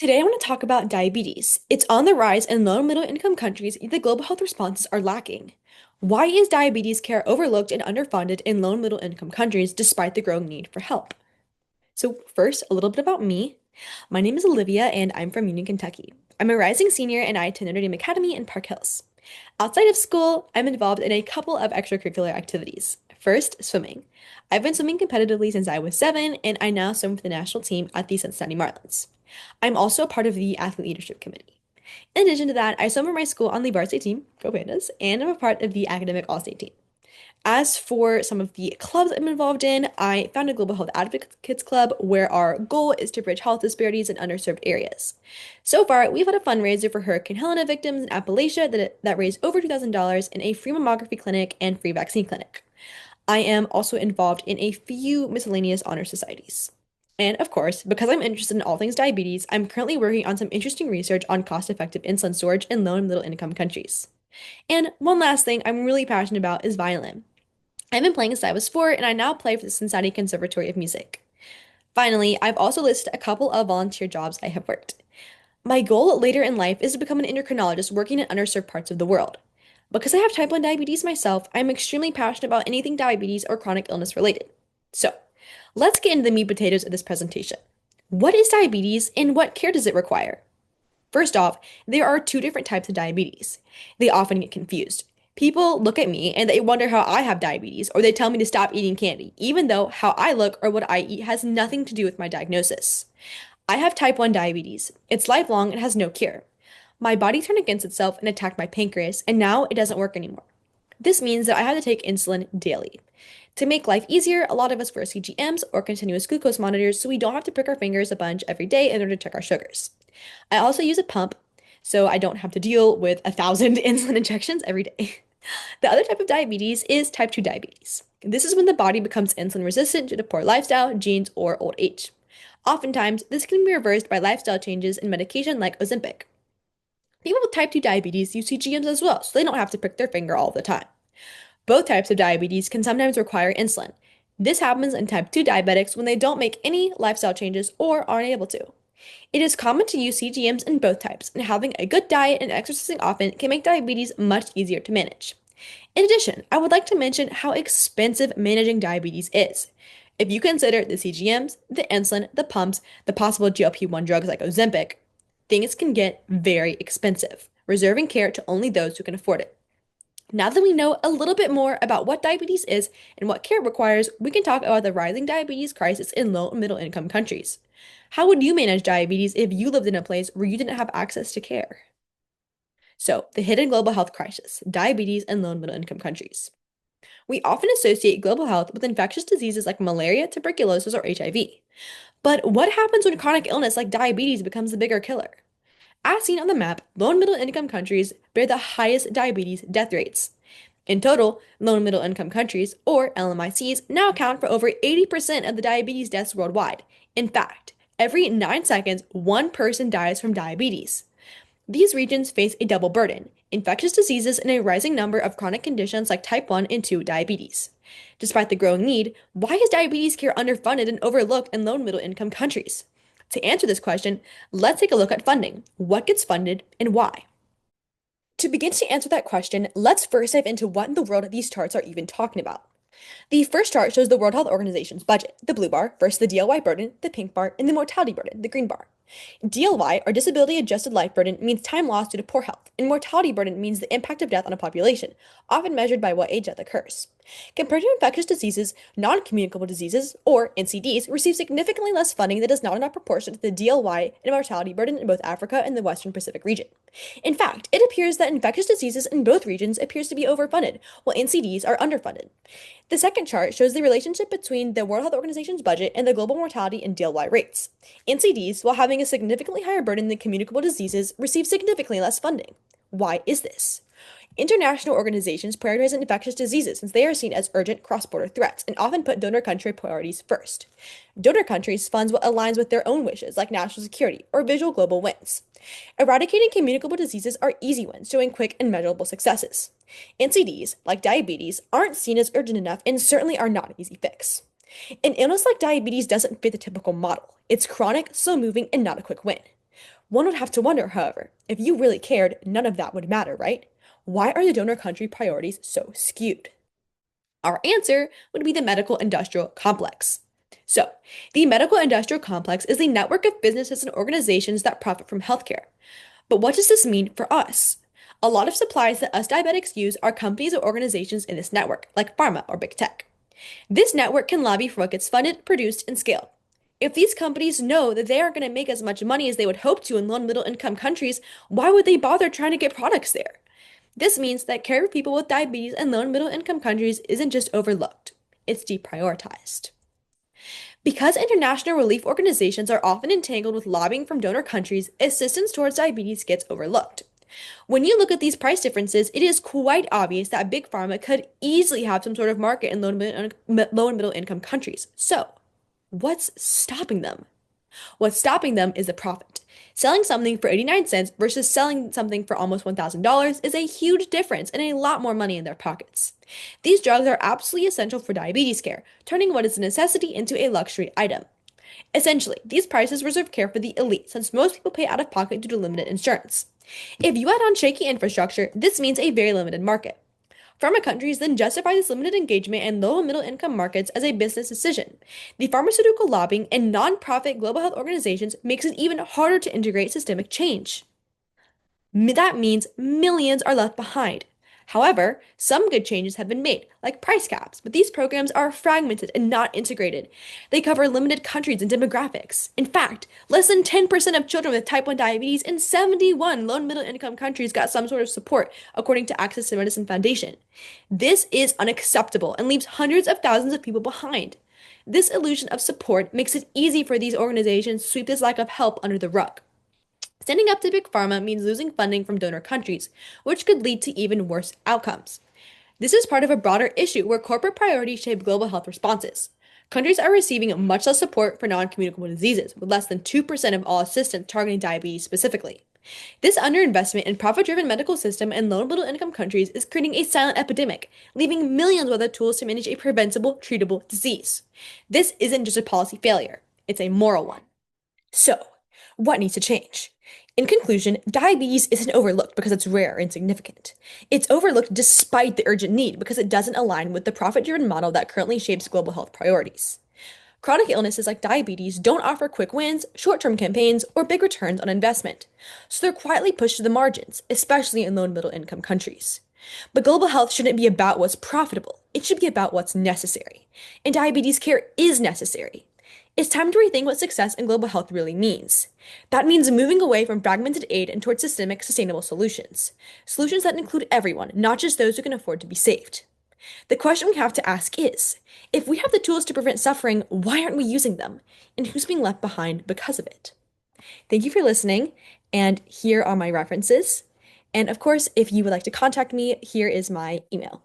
Today, I want to talk about diabetes. It's on the rise in low and middle income countries, yet the global health responses are lacking. Why is diabetes care overlooked and underfunded in low and middle income countries despite the growing need for help? So, first, a little bit about me. My name is Olivia, and I'm from Union, Kentucky. I'm a rising senior, and I attend Notre Dame Academy in Park Hills. Outside of school, I'm involved in a couple of extracurricular activities. First, swimming. I've been swimming competitively since I was 7, and I now swim for the national team at the Cincinnati Marlins. I'm also a part of the athlete leadership committee. In addition to that, I swim for my school on the varsity team, Go Pandas, and I'm a part of the academic all-state team. As for some of the clubs I'm involved in, I found a Global Health Advocates Club where our goal is to bridge health disparities in underserved areas. So far, we've had a fundraiser for Hurricane Helena victims in Appalachia that raised over $2,000 in a free mammography clinic and free vaccine clinic. I am also involved in a few miscellaneous honor societies. And of course, because I'm interested in all things diabetes, I'm currently working on some interesting research on cost-effective insulin storage in low and middle income countries. And one last thing I'm really passionate about is violin. I've been playing since I was 4, and I now play for the Cincinnati Conservatory of Music. Finally, I've also listed a couple of volunteer jobs I have worked. My goal later in life is to become an endocrinologist working in underserved parts of the world. Because I have type 1 diabetes myself, I'm extremely passionate about anything diabetes or chronic illness related. So, let's get into the meat potatoes of this presentation. What is diabetes and what care does it require? First off, there are two different types of diabetes. They often get confused. People look at me and they wonder how I have diabetes, or they tell me to stop eating candy, even though how I look or what I eat has nothing to do with my diagnosis. I have type 1 diabetes. It's lifelong and has no cure. My body turned against itself and attacked my pancreas, and now it doesn't work anymore. This means that I have to take insulin daily. To make life easier, a lot of us wear CGMs or continuous glucose monitors so we don't have to prick our fingers a bunch every day in order to check our sugars. I also use a pump so I don't have to deal with 1,000 insulin injections every day. The other type of diabetes is type 2 diabetes. This is when the body becomes insulin resistant due to poor lifestyle, genes, or old age. Oftentimes, this can be reversed by lifestyle changes and medication like Ozempic. People with type 2 diabetes use CGMs as well, so they don't have to prick their finger all the time. Both types of diabetes can sometimes require insulin. This happens in type 2 diabetics when they don't make any lifestyle changes or aren't able to. It is common to use CGMs in both types, and having a good diet and exercising often can make diabetes much easier to manage. In addition, I would like to mention how expensive managing diabetes is. If you consider the CGMs, the insulin, the pumps, the possible GLP-1 drugs like Ozempic, things can get very expensive, reserving care to only those who can afford it. Now that we know a little bit more about what diabetes is and what care it requires, we can talk about the rising diabetes crisis in low and middle income countries. How would you manage diabetes if you lived in a place where you didn't have access to care? So, the hidden global health crisis, diabetes in low and middle income countries. We often associate global health with infectious diseases like malaria, tuberculosis, or HIV. But what happens when chronic illness like diabetes becomes the bigger killer? As seen on the map, low and middle income countries bear the highest diabetes death rates. In total, low and middle income countries, or LMICs, now account for over 80% of the diabetes deaths worldwide. In fact, every 9 seconds, one person dies from diabetes. These regions face a double burden: infectious diseases and a rising number of chronic conditions like type 1 and 2 diabetes. Despite the growing need, why is diabetes care underfunded and overlooked in low and middle income countries? To answer this question, let's take a look at funding. What gets funded and why? To begin to answer that question, let's first dive into what in the world these charts are even talking about. The first chart shows the World Health Organization's budget, the blue bar, versus the DLY burden, the pink bar, and the mortality burden, the green bar. DLY, or disability adjusted life burden, means time lost due to poor health, and mortality burden means the impact of death on a population, often measured by what age death occurs. Compared to infectious diseases, non-communicable diseases, or NCDs, receive significantly less funding that is not enough proportion to the DLY and mortality burden in both Africa and the Western Pacific region. In fact, it appears that infectious diseases in both regions appears to be overfunded, while NCDs are underfunded. The second chart shows the relationship between the World Health Organization's budget and the global mortality and DLY rates. NCDs, while having a significantly higher burden than communicable diseases, receive significantly less funding. Why is this? International organizations prioritize infectious diseases since they are seen as urgent cross-border threats and often put donor country priorities first. Donor countries fund what aligns with their own wishes, like national security or visual global wins. Eradicating communicable diseases are easy wins, showing quick and measurable successes. NCDs, like diabetes, aren't seen as urgent enough and certainly are not an easy fix. An illness like diabetes doesn't fit the typical model. It's chronic, slow-moving, and not a quick win. One would have to wonder, however, if you really cared, none of that would matter, right? Why are the donor country priorities so skewed? Our answer would be the medical industrial complex. So, the medical industrial complex is the network of businesses and organizations that profit from healthcare. But what does this mean for us? A lot of supplies that us diabetics use are companies or organizations in this network, like pharma or big tech. This network can lobby for what gets funded, produced, and scaled. If these companies know that they aren't going to make as much money as they would hope to in low and middle income countries, why would they bother trying to get products there? This means that care for people with diabetes in low and middle income countries isn't just overlooked, it's deprioritized. Because international relief organizations are often entangled with lobbying from donor countries, assistance towards diabetes gets overlooked. When you look at these price differences, it is quite obvious that Big Pharma could easily have some sort of market in low and middle income countries. So, what's stopping them? What's stopping them is the profit. Selling something for 89 cents versus selling something for almost $1,000 is a huge difference and a lot more money in their pockets. These drugs are absolutely essential for diabetes care, turning what is a necessity into a luxury item. Essentially, these prices reserve care for the elite since most people pay out of pocket due to limited insurance. If you add on shaky infrastructure, this means a very limited market. Pharma countries then justify this limited engagement in low and middle income markets as a business decision. The pharmaceutical lobbying and nonprofit global health organizations makes it even harder to integrate systemic change. That means millions are left behind. However, some good changes have been made, like price caps, but these programs are fragmented and not integrated. They cover limited countries and demographics. In fact, less than 10% of children with type 1 diabetes in 71 low and middle income countries got some sort of support, according to Access to Medicine Foundation. This is unacceptable and leaves hundreds of thousands of people behind. This illusion of support makes it easy for these organizations to sweep this lack of help under the rug. Standing up to Big Pharma means losing funding from donor countries, which could lead to even worse outcomes. This is part of a broader issue where corporate priorities shape global health responses. Countries are receiving much less support for non-communicable diseases, with less than 2% of all assistance targeting diabetes specifically. This underinvestment in profit-driven medical system in low and middle income countries is creating a silent epidemic, leaving millions without tools to manage a preventable, treatable disease. This isn't just a policy failure, it's a moral one. So, what needs to change? In conclusion, diabetes isn't overlooked because it's rare or insignificant. It's overlooked despite the urgent need because it doesn't align with the profit-driven model that currently shapes global health priorities. Chronic illnesses like diabetes don't offer quick wins, short-term campaigns, or big returns on investment, so they're quietly pushed to the margins, especially in low and middle income countries. But global health shouldn't be about what's profitable, it should be about what's necessary. And diabetes care is necessary. It's time to rethink what success in global health really means. That means moving away from fragmented aid and towards systemic, sustainable solutions. Solutions that include everyone, not just those who can afford to be saved. The question we have to ask is, if we have the tools to prevent suffering, why aren't we using them? And who's being left behind because of it? Thank you for listening, and here are my references. And of course, if you would like to contact me, here is my email.